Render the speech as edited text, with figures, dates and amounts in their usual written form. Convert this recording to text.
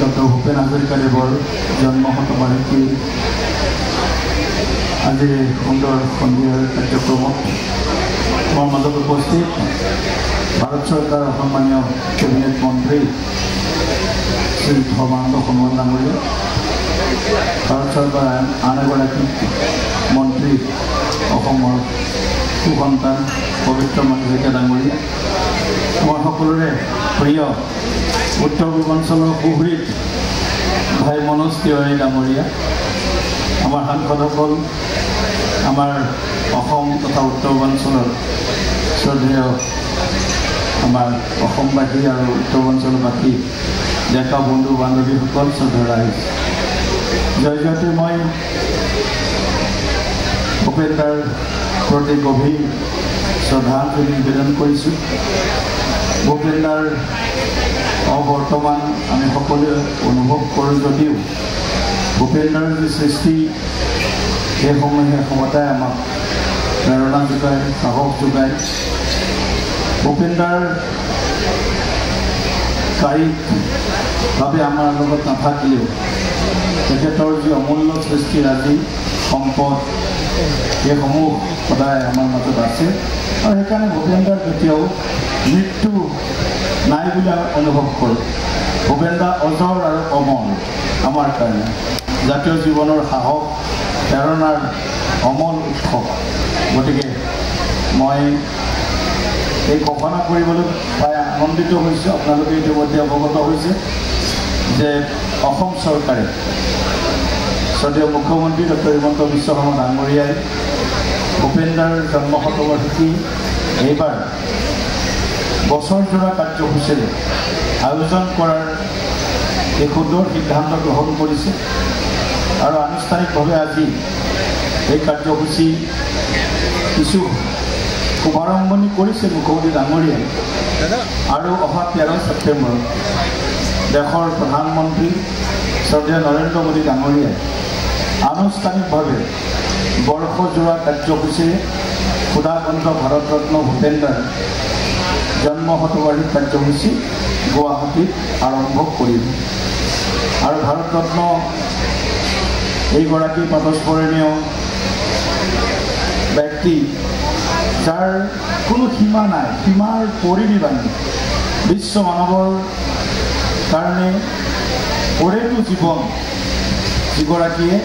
Doctor Bhupen হাজৰিকাদেৱৰ জন্ম শতবাৰ্ষিকী আজি সুন্দৰ সন্ধিয়াৰ কাৰ্যক্ৰমত মোৰ মাজত উপস্থিত ভাৰত চৰকাৰৰ সন্মানীয় কেবিনেট মন্ত্ৰী শ্ৰী ধৰ্মানন্দ সোণোৱাল ডাঙৰীয়া, ভাৰত চৰকাৰৰ আন এগৰাকী মন্ত্ৰী অসমৰ সুসন্তান পবিত্ৰমণি শইকীয়া ডাঙৰীয়া, আমাৰ সকলোৰে প্ৰিয় উত্তৰ পূৰ্বাঞ্চলৰ সুহৃদ ভাই মনোজ তিৱাৰী ডাঙৰীয়া, আমাৰ সাংসদসকল, আমাৰ অসম তথা উত্তৰ পূৰ্বাঞ্চলৰ শ্ৰদ্ধেয় আমাৰ অসমবাসী আৰু উত্তৰ পূৰ্বাঞ্চলবাসী ডেকা বন্ধু বান্ধৱীসকল, শ্ৰদ্ধেয় ৰাইজ, জয়তে মই ভূপেন দাৰ প্ৰতি গভীৰ শ্ৰদ্ধাঞ্জলি নিবেদন কৰিছোঁ। ভূপেন দাৰ বৰ্তমান আমি সকলোৱে অনুভৱ কৰোঁ যদিও ভূপেন দাৰ যি সৃষ্টি সেইসমূহে সদায় আমাক প্ৰেৰণা যোগায়, সাহস যোগায়। ভূপেন দাৰ কায়িকভাৱে আমাৰ লগত নাথাকিলেও তেখেতৰ যি অমূল্য সৃষ্টিৰাজি সম্পদ সেইসমূহ সদায় আমাৰ মাজত আছে আৰু সেইকাৰণে ভূপেন দাৰ কেতিয়াও মৃত্যু নাই বুলি অনুভৱ কৰোঁ। ভূপেন দা অজৰ আৰু অমৰ আমাৰ কাৰণে জাতীয় জীৱনৰ সাহস প্ৰেৰণাৰ অমল উৎস। গতিকে মই এই ঘোষণা কৰিবলৈ প্ৰায় আনন্দিত হৈছোঁ। আপোনালোকে ইতিমধ্যে অৱগত হৈছে যে অসম চৰকাৰে শ্ৰদ্ধেয় মুখ্যমন্ত্ৰী ডক্টৰ হিমন্ত বিশ্ব শৰ্মা ডাঙৰীয়াই ভূপেন দাৰ জন্ম শতবাৰ্ষিকী এইবাৰ বছৰজোৰা কাৰ্যসূচীৰে আয়োজন কৰাৰ এই সুন্দৰ সিদ্ধান্ত গ্ৰহণ কৰিছে আৰু আনুষ্ঠানিকভাৱে আজি এই কাৰ্যসূচী কিছু শুভাৰম্ভণি কৰিছে মুখ্যমন্ত্ৰী ডাঙৰীয়াই আৰু অহা 13 ছেপ্টেম্বৰত দেশৰ প্ৰধানমন্ত্ৰী শ্ৰদ্ধেয় নৰেন্দ্ৰ মোদী ডাঙৰীয়াই আনুষ্ঠানিকভাৱে বৰ্ষজোৰা কাৰ্যসূচীৰে সুধাকণ্ঠ ভাৰত ৰত্ন ভূপেন দাৰ জন্ম শতবাৰ্ষিকী কাৰ্যসূচী গুৱাহাটীত আৰম্ভ কৰিব আৰু ভাৰত ৰত্ন এইগৰাকী প্ৰাতঃস্মৰণীয় ব্যক্তি যাৰ কোনো সীমা নাই, সীমাৰ পৰিনিবাণী, বিশ্ব মানৱৰ কাৰণে পৰেতো জীৱন, যিগৰাকীয়ে